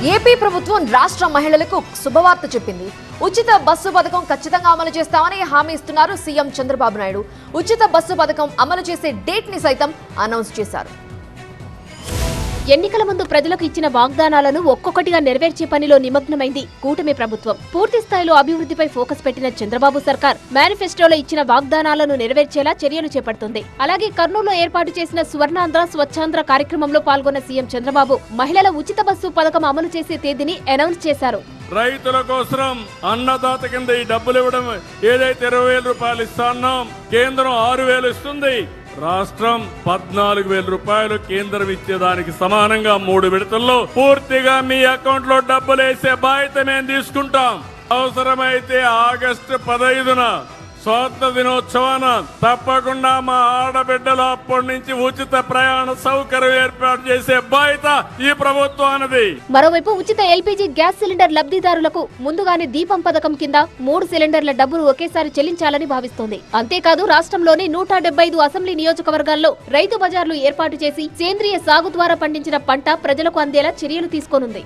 AP ప్రభుత్వం రాష్ట్ర మహిళలకు శుభవార్త చెప్పింది. ఉచిత బస్సు పథకం ఖచ్చితంగా అమలు చేస్తామని హామీ ఇస్తున్నారు సీఎం చంద్రబాబు నాయుడు. ఉచిత బస్సు పథకం అమలు చేసే డేట్ ని సైతం అనౌన్స్ చేశారు. ఎన్నికల ముందు ప్రజలకు ఇచ్చిన వాగ్దానాలను ఒక్కొక్కటిగా నెరవేర్చే పనిలో నిమగ్నమైంది కూటమి ప్రభుత్వం. పూర్తి స్థాయిలో అభివృద్ధిపై ఫోకస్ పెట్టిన చంద్రబాబు సర్కార్ మేనిఫెస్టోలో ఇచ్చిన వాగ్దానాలను నెరవేర్చేలా చర్యలు చేపడుతుంది. అలాగే కర్నూలులో ఏర్పాటు చేసిన స్వర్ణాంధ్ర స్వచ్ఛాంధ్ర కార్యక్రమంలో పాల్గొన్న సీఎం చంద్రబాబు మహిళల ఉచిత బస్సు పథకం అమలు చేసే తేదీని అనౌన్స్ చేశారు. రైతుల కోసం అన్నదాత కింద ఈ డబ్బులు ఇవ్వడం ఏదైతే 20,000 రూపాయలు ఇస్తున్నాం, కేంద్రం 6,000 ఇస్తుంది. రాష్ట్రం 14,000 రూపాయలు కేంద్రం ఇచ్చేదానికి సమానంగా 3 విడతల్లో పూర్తిగా మీ అకౌంట్ లో డబ్బులు వేసే బాధ్యత మేము తీసుకుంటాం. అవసరమైతే ఆగస్టు 15న స్వాతంత్ర దినోత్సవాన తప్పకుండా మా ఆడబిడ్డలు అప్పటి నుంచి ఉచిత ప్రయాణ సౌకర్యం ఏర్పాటు చేసే బాధ్యత ఈ ప్రభుత్వానిది. మరోవైపు ఉచిత ఎల్పీజీ గ్యాస్ సిలిండర్ లబ్ధిదారులకు ముందుగానే దీపం పథకం కింద 3 సిలిండర్ల డబ్బులు ఒకేసారి చెల్లించాలని భావిస్తోంది. అంతేకాదు రాష్ట్రంలోని 175 అసెంబ్లీ నియోజకవర్గాల్లో రైతు బజార్లు ఏర్పాటు చేసి సేంద్రియ సాగు ద్వారా పండించిన పంట ప్రజలకు అందేలా చర్యలు తీసుకోనుంది.